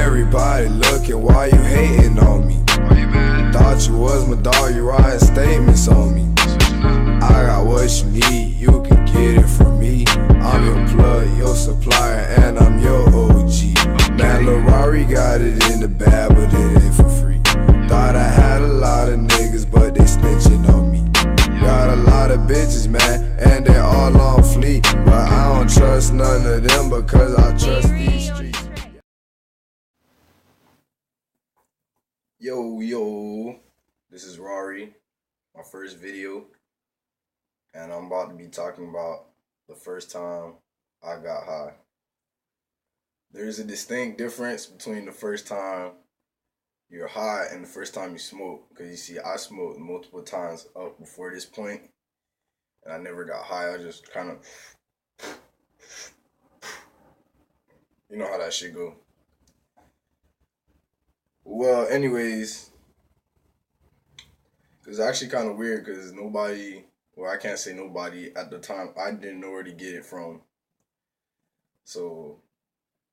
Everybody looking, why you hating on me? Thought you was my dog, you writing statements on me. I got what you need, you can get it from me. I'm your plug, your supplier, and I'm your OG. Man, Lil Rory got it in the bag, but it ain't for free. Thought I had a lot of niggas, but they snitching on me. Got a lot of bitches, man, and they all on fleek. But I don't trust none of them because I trust these streets. Yo, this is Rory, my first video, and I'm about to be talking about the first time I got high. There's a distinct difference between the first time you're high and the first time you smoke, because you see, I smoked multiple times up before this point, and I never got high. I just kind of, you know how that shit go. Well, anyways, it's actually kind of weird because nobody, well, I can't say nobody at the time, I didn't know where to get it from. So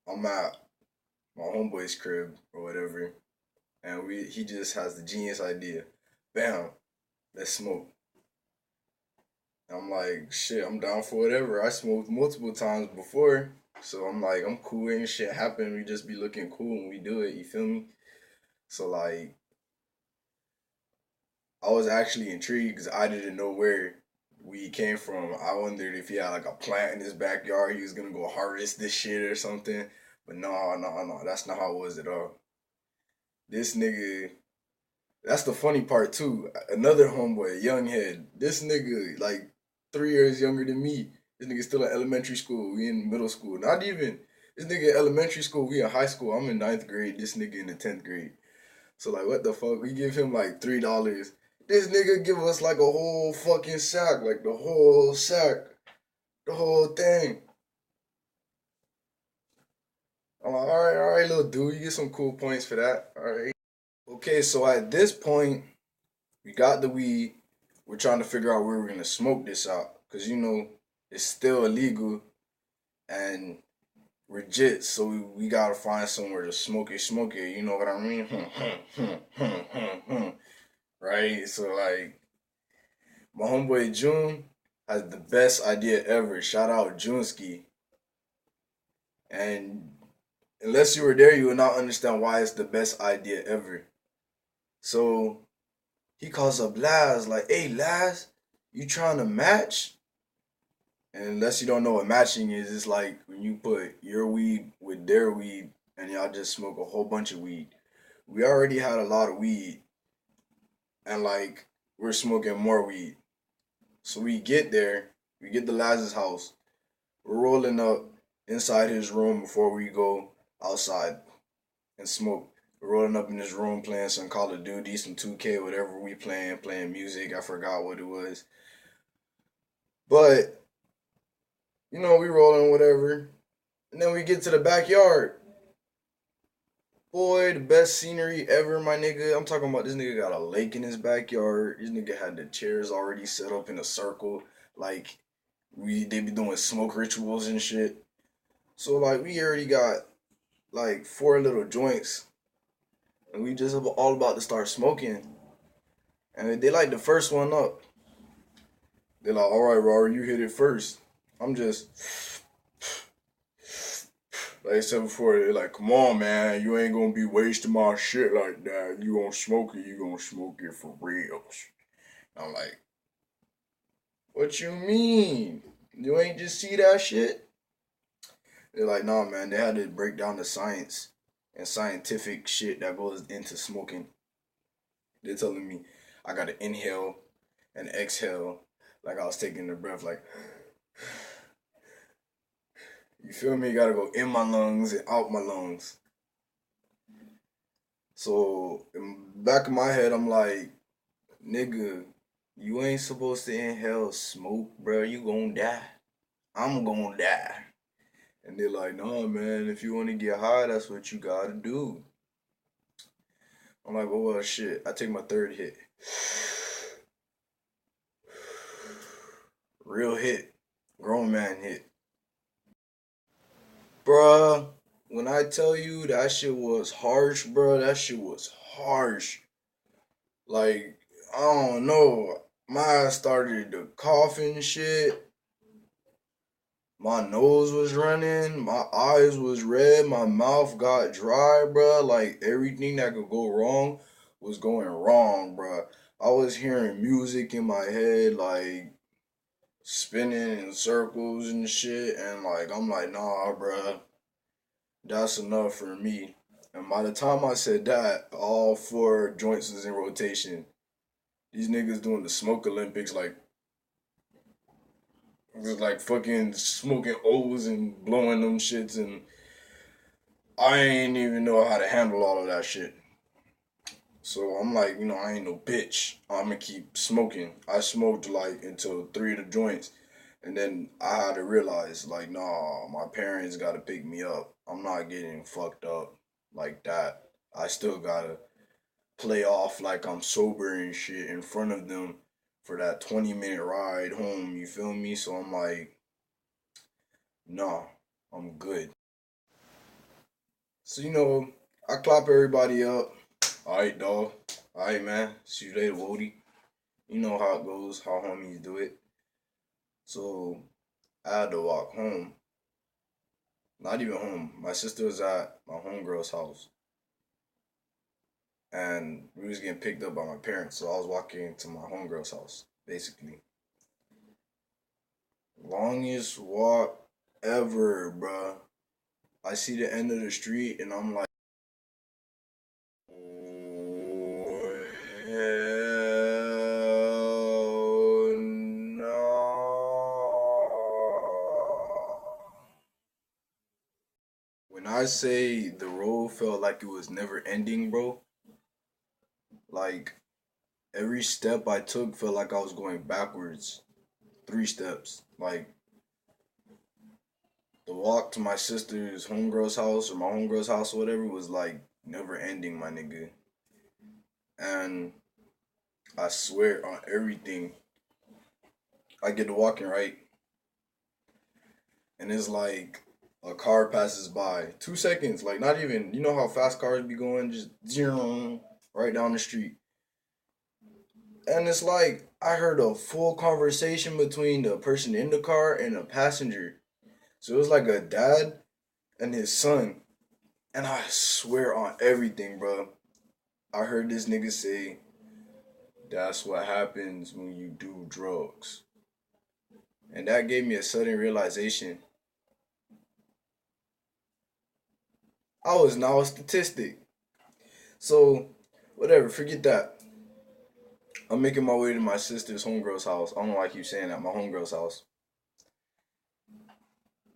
I'm at my homeboy's crib or whatever, and he just has the genius idea. Bam, let's smoke. And I'm like, shit, I'm down for whatever. I smoked multiple times before, so I'm like, I'm cool, ain't shit happen. We just be looking cool when we do it, you feel me? So like, I was actually intrigued because I didn't know where weed came from. I wondered if he had like a plant in his backyard, he was gonna go harvest this shit or something. But no, that's not how it was at all. This nigga, that's the funny part too. Another homeboy, young head. This nigga, like 3 years younger than me. This nigga still in elementary school. We in middle school. Not even. This nigga in elementary school. We in high school. I'm in 9th grade. This nigga in the 10th grade. So like, what the fuck? We give him like $3. This nigga give us like a whole fucking sack. Like the whole sack. The whole thing. I'm like, all right, little dude. You get some cool points for that. All right. Okay, so at this point, we got the weed. We're trying to figure out where we're going to smoke this out. Because, you know, it's still illegal. And we're jits, so we got to find somewhere to smoke it. You know what I mean? Right? So, like, my homeboy June has the best idea ever. Shout out Juneski. And unless you were there, you would not understand why it's the best idea ever. So he calls up Laz, like, hey Laz, you trying to match? And unless you don't know what matching is, it's like when you put your weed with their weed and y'all just smoke a whole bunch of weed. We already had a lot of weed and like we're smoking more weed. So we get there, we get to Laz's house, we're rolling up inside his room before we go outside and smoke. We're rolling up in his room playing some Call of Duty, some 2K, whatever we playing music. I forgot what it was. But, you know, we rolling whatever. And then we get to the backyard. Boy, the best scenery ever, my nigga. I'm talking about this nigga got a lake in his backyard. This nigga had the chairs already set up in a circle. Like, they be doing smoke rituals and shit. So, like, we already got, like, 4 little joints. And we just all about to start smoking. And they like the first one up. They're like, all right, Rory, you hit it first. I'm just, like I said before, they're like, come on, man. You ain't going to be wasting my shit like that. You going to smoke it, you going to smoke it for real. I'm like, what you mean? You ain't just see that shit? They're like, nah, man. They had to break down the science and scientific shit that goes into smoking. They're telling me I gotta inhale and exhale like I was taking the breath, like, you feel me? You gotta go in my lungs and out my lungs. So in the back of my head, I'm like, nigga, you ain't supposed to inhale smoke, bro. You gonna die. I'm gonna die. And they're like, no, man, if you want to get high, that's what you gotta do. I'm like, oh, well, shit. I take my 3rd hit. Real hit. Grown man hit. Bruh, when I tell you that shit was harsh, bro, that shit was harsh. Like, I don't know. My ass started to cough and shit. My nose was running. My eyes was red. My mouth got dry, bro. Like, everything that could go wrong was going wrong, bro. I was hearing music in my head, like, spinning in circles and shit. And, like, I'm like, nah, bro. That's enough for me. And by the time I said that, all four joints was in rotation. These niggas doing the smoke Olympics, like, just like fucking smoking O's and blowing them shits, and I ain't even know how to handle all of that shit. So I'm like, I ain't no bitch. I'm gonna keep smoking. I smoked like until three of the joints, and then I had to realize, like, nah, my parents gotta pick me up. I'm not getting fucked up like that. I still gotta play off like I'm sober and shit in front of them for that 20-minute ride home. You feel me? So I'm like, nah, I'm good. So I clap everybody up. Alright, dog. Alright, man. See you later, Wody. You know how it goes, how homies do it. So I had to walk home. Not even home. My sister was at my homegirl's house. And we was getting picked up by my parents. So I was walking to my homegirl's house, basically. Longest walk ever, bruh. I see the end of the street and I'm like, oh, hell no. When I say the road felt like it was never ending, bro, like every step I took felt like I was going backwards. Three steps. Like the walk to my sister's homegirl's house or my homegirl's house or whatever was like never ending, my nigga. And I swear on everything, I get to walking right, and it's like a car passes by. 2 seconds, like not even. You know how fast cars be going, just right down the street. And it's like I heard a full conversation between the person in the car and the passenger. So it was like a dad and his son. And I swear on everything, bro. I heard this nigga say, "That's what happens when you do drugs." And that gave me a sudden realization. I was now a statistic. So, whatever, forget that. I'm making my way to my sister's homegirl's house. I don't know why I keep saying that, my homegirl's house.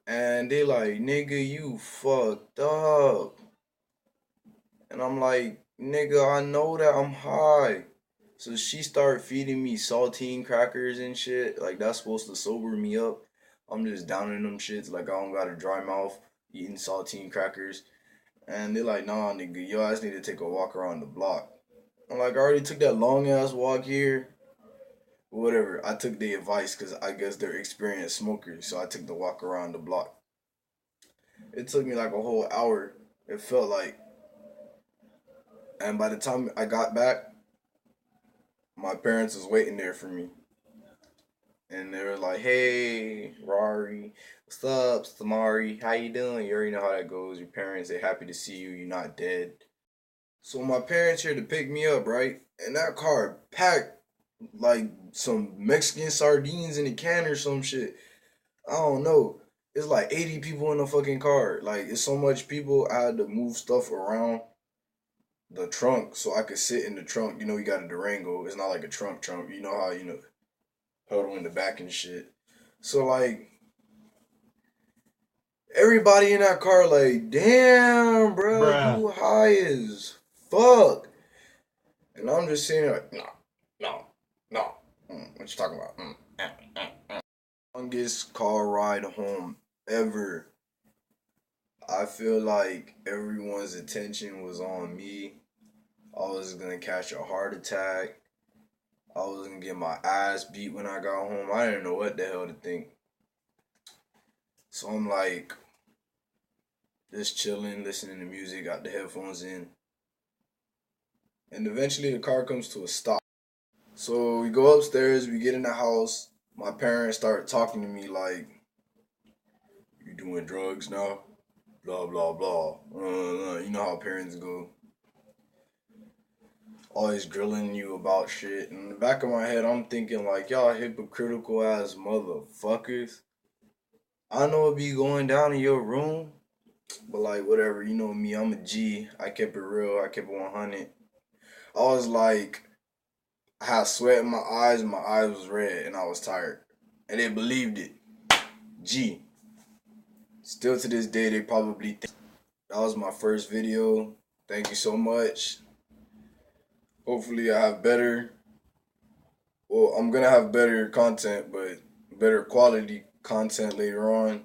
And they like, nigga, you fucked up. And I'm like, nigga, I know that I'm high. So she started feeding me saltine crackers and shit. Like that's supposed to sober me up. I'm just downing them shits like I don't got a dry mouth eating saltine crackers. And they're like, nah, nigga, your ass need to take a walk around the block. I'm like, I already took that long ass walk here. Whatever. I took the advice because I guess they're experienced smokers. So I took the walk around the block. It took me like a whole hour. It felt like. And by the time I got back, my parents was waiting there for me. And they were like, hey, Rari, what's up, Samari? How you doing? You already know how that goes. Your parents, they're happy to see you. You're not dead. So my parents here to pick me up, right? And that car packed like some Mexican sardines in a can or some shit. I don't know. It's like 80 people in the fucking car. Like, it's so much people, I had to move stuff around the trunk so I could sit in the trunk. You got a Durango. It's not like a trunk. You know how, huddle in the back and shit. So, like, everybody in that car, like, damn, bro, Bruh. you high as fuck. And I'm just sitting there like, no, no, no. What you talking about? Longest car ride home ever. I feel like everyone's attention was on me. I was gonna catch a heart attack. I was gonna get my ass beat when I got home. I didn't know what the hell to think. So I'm like, just chilling, listening to music, got the headphones in. And eventually the car comes to a stop. So we go upstairs, we get in the house. My parents start talking to me like, "You doing drugs now?" Blah, blah, blah. You know how parents go. Always grilling you about shit. In the back of my head, I'm thinking like, y'all hypocritical ass motherfuckers. I know it be going down in your room, but like whatever, you know me, I'm a G. I kept it real, I kept it 100. I was like, I had sweat in my eyes was red, and I was tired. And they believed it. G. Still to this day, they probably think that was my first video. Thank you so much. Hopefully I have better, well, I'm gonna have better content, but better quality content later on.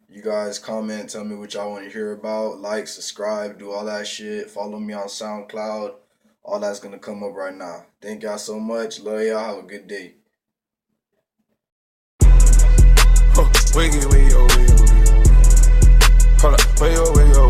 You guys comment, tell me what y'all want to hear about. Like, subscribe, do all that shit. Follow me on SoundCloud. All that's gonna come up right now. Thank y'all so much. Love y'all. Have a good day. Hold up, wait, yo.